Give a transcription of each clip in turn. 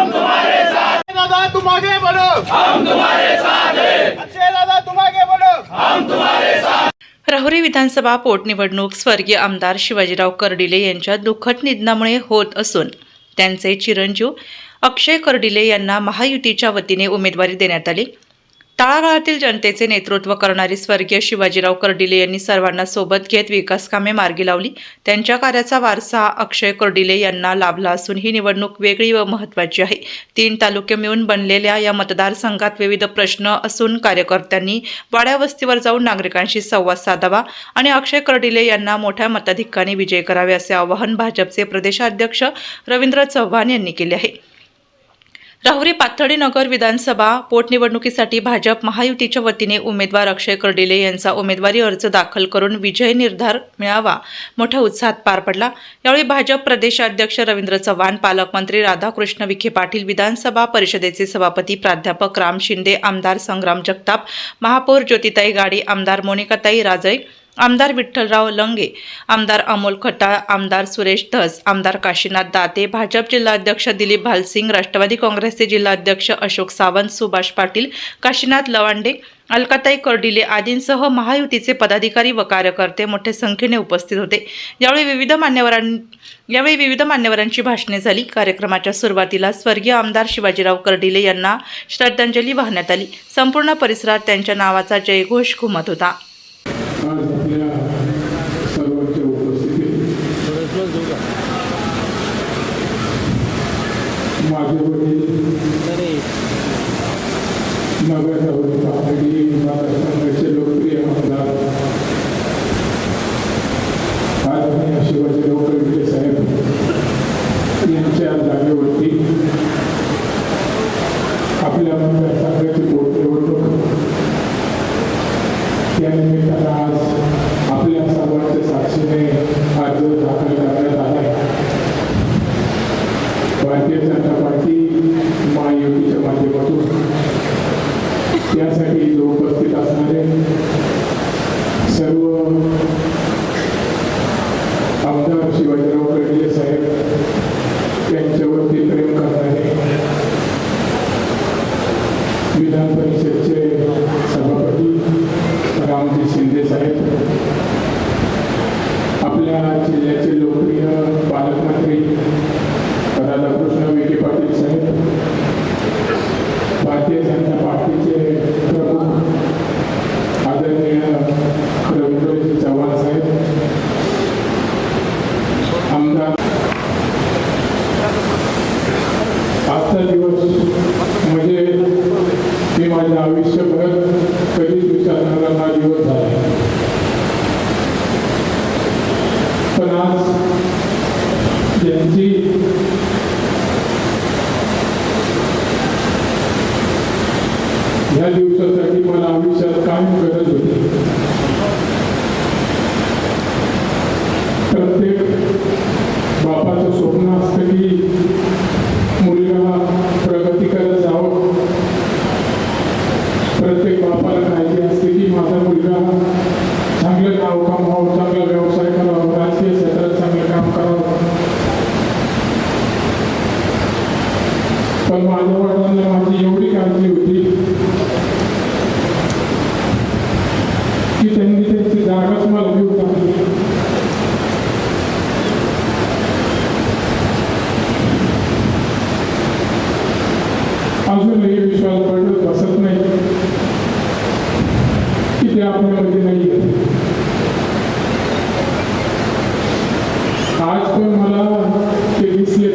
हम तुम्हारे साथ, दादा तुम आगे बढ़ो, हम तुम्हारे साथ हैं, अच्छे दादा तुम आगे बढ़ो, हम तुम्हारे साथ। राहुरी विधानसभा पोटनिवडणूक स्वर्गीय आमदार शिवाजीराव कर्डिले यांच्या दुःखद निधनामुळे होत असून त्यांचे चिरंजीव अक्षय कर्डिले यांना महायुतीच्या वतीने उमेदवारी देण्यात आली। तळागाळातील जनतेचे नेतृत्व करणारे स्वर्गीय शिवाजीराव कर्डिले यांनी सर्वांना सोबत घेत विकास कामे मार्गी लावली। त्यांच्या कार्याचा वारसा अक्षय कर्डिले यांना लाभला असून ही निवडणूक वेगळी व महत्त्वाची आहे। 3 तालुके मिळून बनलेल्या या मतदारसंघात विविध प्रश्न असून कार्यकर्त्यांनी वाड्या वस्तीवर जाऊन नागरिकांशी संवाद साधावा आणि अक्षय कर्डिले यांना मोठ्या मताधिक्याने विजयी करावे असे आवाहन भाजपचे प्रदेशाध्यक्ष रवींद्र चव्हाण यांनी केले आहे। राहुरी पाथर्डी नगर विधानसभा पोटनिवडणुकीसाठी भाजप महायुतीच्या वतीने उमेदवार अक्षय कर्डिले यांचा उमेदवारी अर्ज दाखल करून विजय निर्धार मिळावा मोठ्या उत्साहात पार पडला। यावेळी भाजप प्रदेशाध्यक्ष रवींद्र चव्हाण, पालकमंत्री राधाकृष्ण विखे पाटील, विधानसभा परिषदेचे सभापती प्राध्यापक राम शिंदे, आमदार संग्राम जगताप, महापौर ज्योतिताई गाडी, आमदार मोनिकाताई राजळे, आमदार विठ्ठलराव लंगे, आमदार अमोल खटाळ, आमदार सुरेश धस, आमदार काशीनाथ दाते, भाजप जिल्हाध्यक्ष दिलीप भालसिंग, राष्ट्रवादी काँग्रेसचे जिल्हाध्यक्ष अशोक सावंत, सुभाष पाटील, काशीनाथ लवांडे, अलकाताई कर्डिले आदींसह महायुतीचे पदाधिकारी व कार्यकर्ते मोठ्या संख्येने उपस्थित होते। यावेळी विविध मान्यवरांची भाषणे झाली। कार्यक्रमाच्या सुरुवातीला स्वर्गीय आमदार शिवाजीराव कर्डिले यांना श्रद्धांजली वाहण्यात आली। संपूर्ण परिसरात त्यांच्या नावाचा जयघोष घुमत होता। आज आपल्या सर्वांच्या उपस्थितीत माझे वडील नगर राहुरी पाथर्डी मतदारसंघाचे लोकप्रिय आमदार आदरणीय शिवाजीराव कर्डिले साहेब यांच्या जागेवरती आपल्या मतदारसंघाची पोटनिवडणूक त्यानिमित्तानं आज आपल्या सर्वांच्या साक्षीने अर्ज दाखल करण्यात आला आहे। भारतीय जनता पार्टी महायुतीच्या माध्यमातून त्यासाठी उपस्थित असणारे सर्व आमदार शिवाजीराव कर्डिले साहेब यांच्यावरती प्रेम करणारे विधान परिषदचे सभापती रामजी शिंदे साहेब, आपल्या जिल्ह्याचे लोकप्रिय पालकमंत्री राधाकृष्ण विखे पाटील साहेब, भारतीय जनता पार्टीचे प्रमुख आदरणीय रवींद्र चव्हाण साहेब, आमदार आजचा दिवस म्हणजे मी माझ्या आयुष्यभर कधीच विचारणारा दिवस झाला, पण आज ज्यांची ह्या दिवसासाठी मला आयुष्यात कायम गरज होती। प्रत्येक बापाचं स्वप्न असतं की मुलगा प्रगती करत जावं। प्रत्येक बापाला काळजी असते की माझा मुलगा चांगलं नाव कमावं, चांगला व्यवसाय करावा, राजकीय क्षेत्रात चांगलं काम करावं। पण माझ्या वडिलांना माझी एवढी काळजी होती की त्यांनी त्यांची जागाच मला घेऊन टाकली। अजूनही विश्वास पडत बसत नाही की ते आपल्यामध्ये नाही आहे। आज पण मला ते दिसले।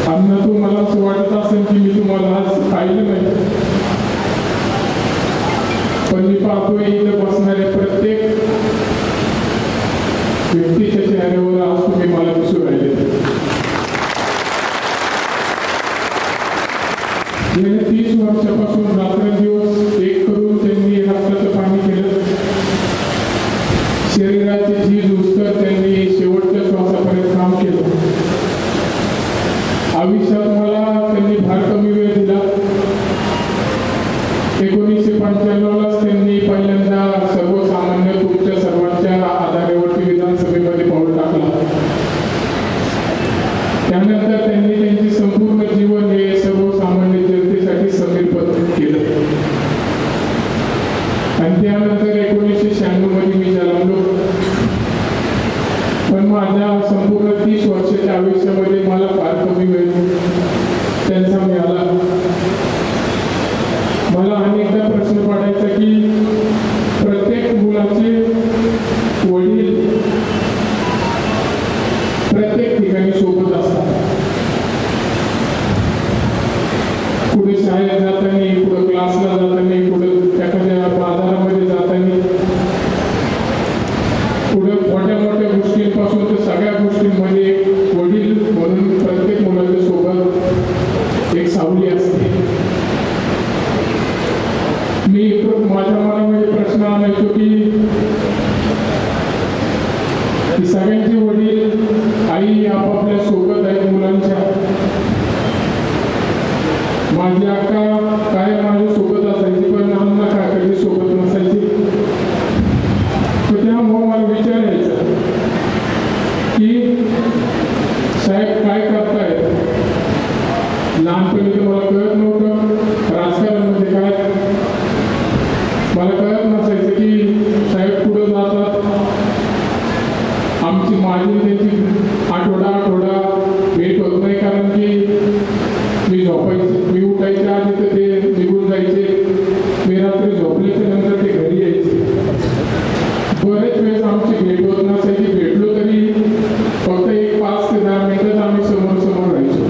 अन्न तू मला असं वाटत असेल की मी तुम्हाला आज पाहिलं नाही, पण मी पाहतोय इथं बसणाऱ्या प्रत्येक व्यक्तीच्या चेहऱ्यावर आज तुम्ही मला दिसू राहिले। गेल्या 30 वर्षापासून रात्रंदिवस एक करून त्यांनी रक्ताचं पाणी केलं। शरीराची झीज उचतर त्यांनी शेवटच्या श्वासापर्यंत काम केलं। आयुष्यात मला त्यांनी फार कमी वेळ दिला। 1995 त्यांनी पहिल्यांदा सर्वसामान्य तुमच्या सर्वांच्या आधारावरती विधानसभेमध्ये पाऊल टाकला। त्यानंतर त्यांनी त्यांचे संपूर्ण जीवन हे सर्वसामान्य जनतेसाठी समर्पित केलं आणि त्यानंतर 1996 मध्ये मी जन्मलो. पण माझ्या संपूर्ण 30 वर्षाच्या आयुष्यामध्ये मला फार कमी वेळ त्यांचा मिळाला. मला अनेकदा प्रश्न पडायचा की प्रत्येक मुलाचे वडील प्रत्येक ठिकाणी सोबत असतात. कुठे शाळेत जाताना, कुठे क्लासला जाताना, कुठे एखाद्या बाजारामध्ये जाताना, कुठे मोठ्या मोठ्या गोष्टींपासून तर सगळ्या गोष्टींमध्ये वडील म्हणून प्रत्येक मुलाच्या सोबत एक सावली असते. मी माझ्या मनामध्ये प्रश्न आणायचो की सगळ्यांचे वडील आई आपापल्या सोबत आहेत मुलांच्या. माझी अक्का काय माझ्या सोबत असायची पण अण्णा काकाची सोबत नसायची. तर त्यामुळे मला विचार यायचा की साहेब काय करताय. लहानपणी तर मला कळत नव्हतं राजकारणामध्ये काय. मला कळत नसायचं की साहेब पुढे जातात. आमची माझी त्यांची आठवडा भेट होत नाही कारण की मी उठायच्या आधी तर ते निघून जायचे. मी रात्री झोपल्याच्या नंतर ते घरी यायचे. बरेच वेळेस आमची भेट होत नसायची. भेटलो तरी फक्त 5 ते 10 मिनिटच आम्ही समोर राहायचो.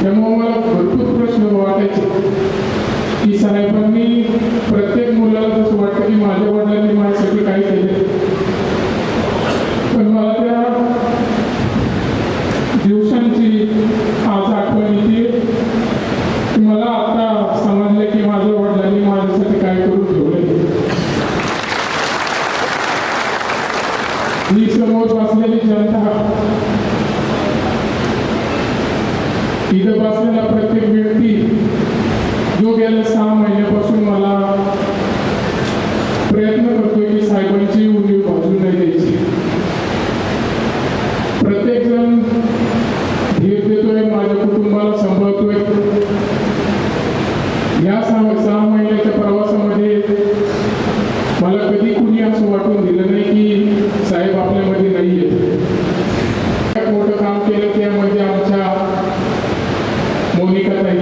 त्यामुळे मला भरपूर प्रश्न वाटायचे की साहेबांनी प्रत्येक मुलाला जसं वाटतं की माझ्या वडिलांनी माझ्यासाठी काय केले. पण मला त्या दिवसांची आज आठवण येते की मला आता समजले की माझ्या वडिलांनी माझ्यासाठी काय करून ठेवले. ही समोर बसलेली जनता, इथं बसलेला प्रत्येक व्यक्ती जो गेल्या 6 महिन्यापासून मला प्रयत्न करतोय की साहेबांची उणीव भाजून नाही द्यायची. प्रत्येक जण धीर देतोय, माझ्या कुटुंबाला सांभाळतोय. या 6 महिन्याच्या प्रवासामध्ये मला कधी कुणी असं वाटून दिलं नाही की साहेब आपल्यामध्ये नाहीये. मोठं काम केलं त्यामध्ये आमच्या मोनिकाताई,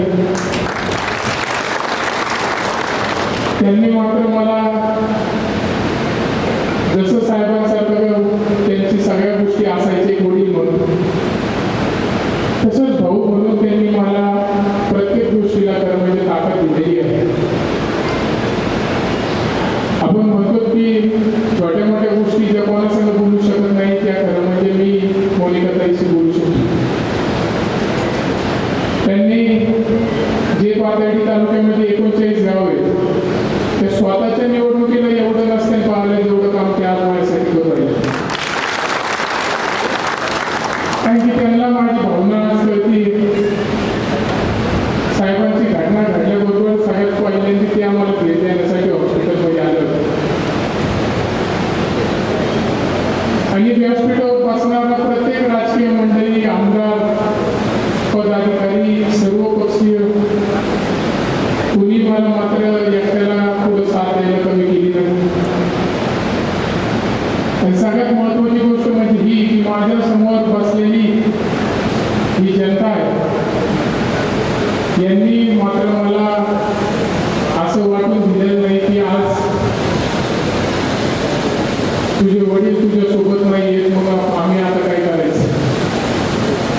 त्यांनी मात्र मला जसं साहेबांसारखं त्यांची सगळ्या गोष्टी असायचे वडील म्हणून, तसंच भाऊ म्हणून त्यांनी मला प्रत्येक गोष्टीला करण्याची ताकद दिलेली आहे. आपण म्हणतो की छोट्या मोठ्या गोष्टी ज्या कोणासंग बोलू शकत नाही त्या खरं म्हणजे मी मोनिकाताईशी बोलू शकतो. त्यांनी जे पाथर्डी तालुक्यामध्ये 39 गाव आहेत ते स्वतःच्या निवडणुकीला एवढं नसताना पाहिलं जेवढं काम ते आज माझ्यासाठी करू राहिले. कारण की त्यांना माझी भावना कळती. साहेबांची घटना घडल्याबरोबर साहेब पहिल्यांदा ते आम्हाला भेट देण्यासाठी हॉस्पिटलमध्ये आले होते आणि व्यासपीठावर बसणारा प्रत्येक राजकीय मंडळी, आमदार, पदाधिकारी, सर्व पक्षीय कुणी मला मात्र एकट्याला पुढे साथ द्यायला कमी केली नाही. आणि सगळ्यात महत्वाची गोष्ट म्हणजे ही की माझ्या समोर बसलेली ही जनता आहे, यांनी मात्र मला असं वाटून दिलेलं नाही की आज तुझे वडील तुझ्या सोबत नाही येत मग आम्ही आता काय करायचं.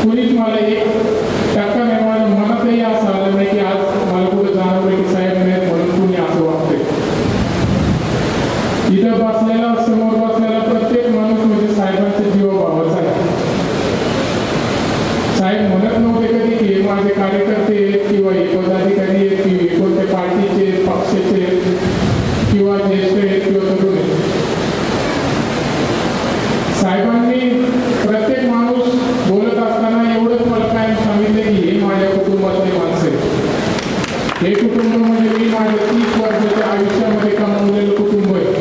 कोणीच मला 1% नाही, माझ्या मनातही असं आलं नाही की आज मला कुठं जाणवलं की साहेब नाहीत म्हणून कुणी असं वागतंय. इथं बसलेला, समोर बसलेला प्रत्येक माणूस म्हणजे साहेबांच्या जीवाभावाचा आहे. साहेब म्हणत नव्हते कधी की हे माझे कार्यकर्ते आहेत किंवा हे पदाधिकारी आहेत किंवा कोणत्या पार्टीचे, पक्षाचे किंवा ज्येष्ठ आहेत किंवा तरुण आहेत. साहेबांनी प्रत्येक माणूस बोलत असताना एवढंच मला काय सांगितलं की हे माझ्या कुटुंबातले माणसं आहेत. हे कुटुंब म्हणजे मी माझ्या 30 वर्षाच्या आयुष्यामध्ये कमावलेलं कुटुंब आहे.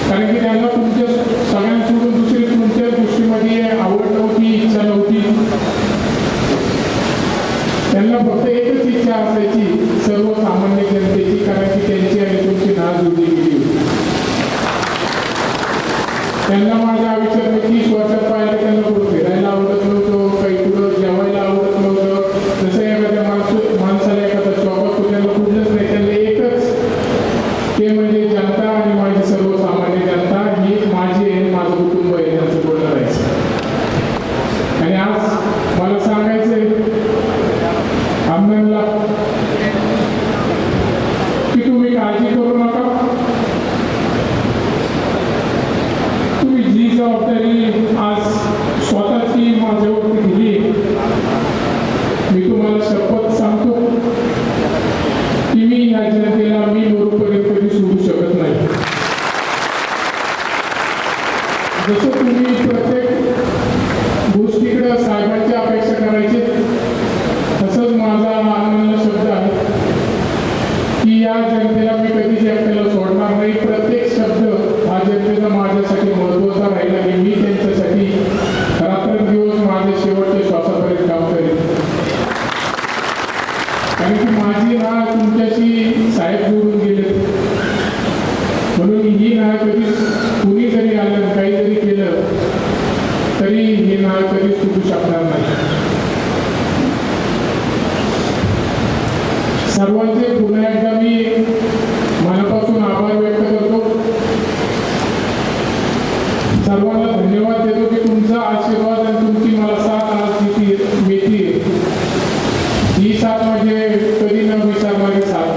कारण की त्यांना तुमच्या सगळ्यांसोडून दुसरी कोणत्याच गोष्टीमध्ये आवड नव्हती, इच्छा त्यांना माझ्या आयुष्यात मी 30 वर्षात पाहिलं, त्यांना कुठं फिरायला आवडत नव्हतं, काही कुठं जेवायला आवडत नव्हतं. जसं एखाद्या माणसाला एखादा शॉप असतो, त्यांना कुठलंच नाही. त्यांना एकच ते म्हणजे जनता आणि माझी सर्वसामान्य जनता ही माझी आहे, माझं कुटुंब आहे, त्यांचं बोलणं राहायचं. आणि आज मला सांगायचंय आमदारांना की तुम्ही काळजी करू नका. तुम्ही जी जबाबदारी आज स्वतःची माझ्यावरती दिली, मी तुम्हाला शपथ सांगतो की मी या जनतेला मी मरूपर्यंत कधी सोडू शकत नाही. जसं तुम्ही प्रत्येक गोष्टीकडे साहेबांची अपेक्षा करायची, तसंच माझा आनंद शब्द आहे की या जनतेला मी कधीच एकट्याला सोडणार नाही. प्रत्येक शब्द हा जनतेचा माझ्यासाठी महत्त्वाचा राहिला की मी त्यांच्यासाठी रात्रंदिवस माझ्या शेवटच्या श्वासापर्यंत काम करेन. कारण की माझी ना तुमच्याशी साहेब जोडून गेले, म्हणून ही ना कधी कुणी जरी आलं, काही जरी केलं तरी हे ना कधी सुटू शकणार नाही. सर्वांचे पुन्हा एकदा मी मनापासून आभार व्यक्त करतो. सर्वांना धन्यवाद देतो की तुमचा आशीर्वाद आणि तुमची मला साथ आज मिळते. ही साथ म्हणजे कधी न विसरणारी साथ.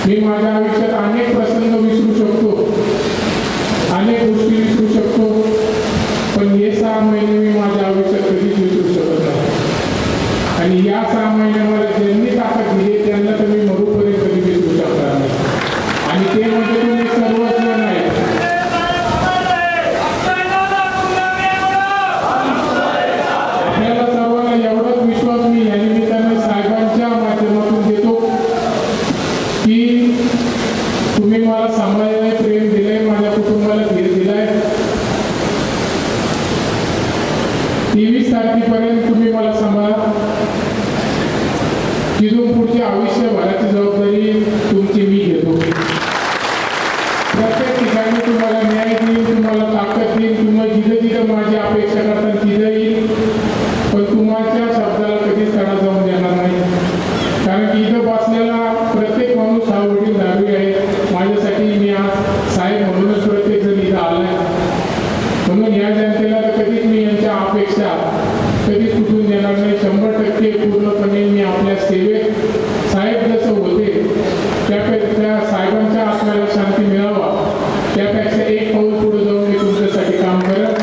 मी माझ्या आयुष्यात अनेक प्रसंग विसरू शकतो, अनेक गोष्टी विसरू शकतो, पण हे 6 महिने मी माझ्या आयुष्यात कधीच विसरू शकत नाही. आणि या 6 महिन्यामध्ये ज्यांनी ताकद दिली त्यांना तर मी मरूपर्यंत कधी विसरू शकणार नाही. आणि ते म्हणजे तुम्ही सर्वस्व नाही. आपल्याला सर्वांना एवढाच विश्वास मी या निमित्तानं साहेबांच्या माध्यमातून देतो की तुम्ही मला सांभाळलंय, प्रेम दिलंय, माझ्या कुटुंबाला धीर दिलाय. 23 तारखेपर्यंत तुम्ही मला सांभाळा. तिथून पुढची आयुष्यभराची जबाबदारी तुमची मी घेतो. प्रत्येक ठिकाणी तुम्हाला न्याय देईल, तुम्हाला ताकद देईल, तुम्हाला जिथं जिथं माझी अपेक्षा करतात तिथं येईल, पण तुमच्या शब्दाला कधीच तडा जाऊन देणार नाही. कारण की इथं बसलेला प्रत्येक माणूस हा वडीलधारी आहे. माझ्यासाठी मी आज साहेब म्हणूनच प्रत्येक जण इथं आलाय. म्हणून या जनतेला तर कधीच मी यांच्या अपेक्षा कधीच तुटून देणार नाही. 100% पूर्णपणे मी आपल्या सेवेत साहेब जसं होते त्यापेक्षा साहेबांच्या आत्म्याला शांती मिळावा त्यापेक्षा एक पाऊल पुढे जाऊन मी तुमच्यासाठी काम करत.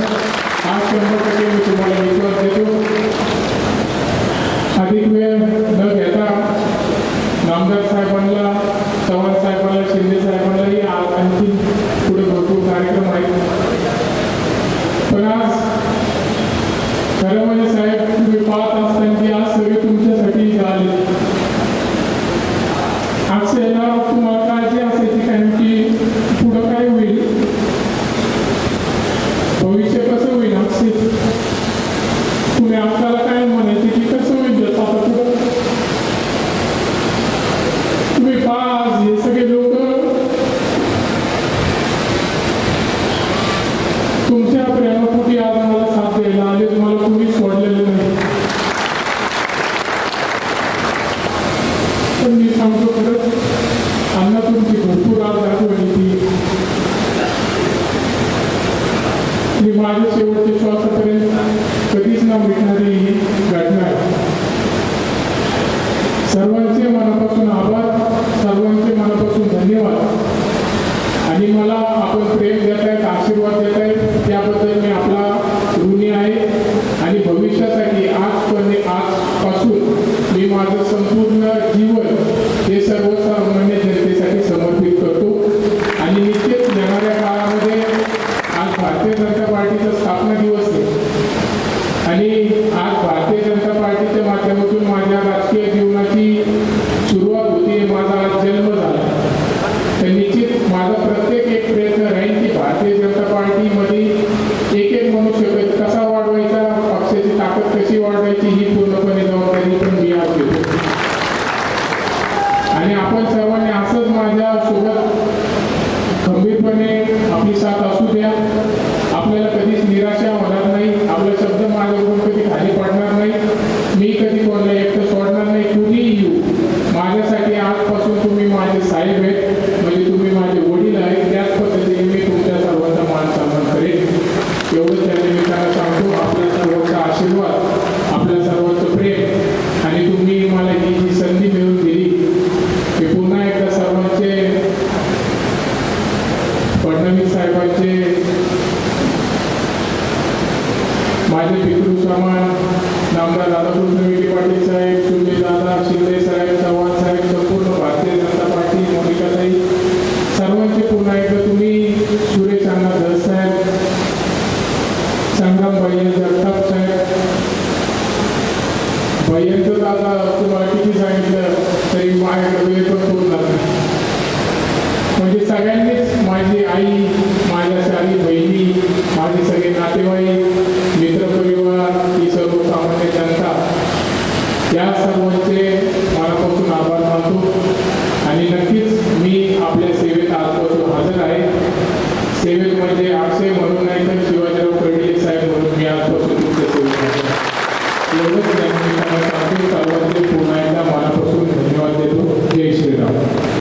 आज 100% मी तुम्हाला विश्वास देतो. अधिक वेळ न घेता नामदार साहेबांना, चव्हाण साहेबांना, शिंदे साहेबांनाही आणखी पुढे भरपूर कार्यक्रम आहेत. पण आज खरं म्हणजे साहेब तुम्ही पाहत असताना की आज सगळे तुमच्यासाठी आले. अक्षयला तुम्हाला काळजी असायची कारण की पुढं काय होईल, भविष्य कसं होईल. अक्षय तुम्ही आपल्याला काय म्हणायचे की कसं होईल आता पुढं. तुम्ही पाच हे सगळे लोक तुमच्या प्रेमापोटी आज मला साथ द्यायला आले. तुम्हाला कोणी सोडलेलं नाही. पण मी सांगतो खरंच अण्णा तुमची भरपूर आज दाखवली ती माझ्या शेवटच्या श्वासापर्यंत कधीच न मिटणारी ही घटना आहे. सर्वांचे मनापासून आभार, सर्वांचे मनापासून धन्यवाद. आणि मला आपण प्रेम देत आहेत, आशीर्वाद देत आहेत त्याबद्दल मी आपला ऋणी आहे. आणि भविष्यासाठी आजपासून मी माझं संपूर्ण जीवन हे सर्वसामान्य जनतेसाठी समर्पित करतो. आणि निश्चित येणाऱ्या काळामध्ये आज भारतीय जनता पार्टीचा स्थापना दिवस आहे आणि आज भारतीय जनता पार्टीच्या माध्यमातून माझ्या राजकीय जीवनाची सुरुवात होती. माझा आज जन्म झाला. तर निश्चित माझा प्रत्येक एक प्रयत्न राहील की भारतीय जनता पार्टीमध्ये एक एक मनुष्य कसा वाढवायचा, पक्षाची ताकद कशी वाढवायची ही पूर्णपणे जबाबदारी पण मी आज घेतो. आणि आपण सर्वांनी असंच माझ्या सोबत खंबीरपणे आपली साथ असू द्या. धन्यवाद देतो. जय श्रीराम.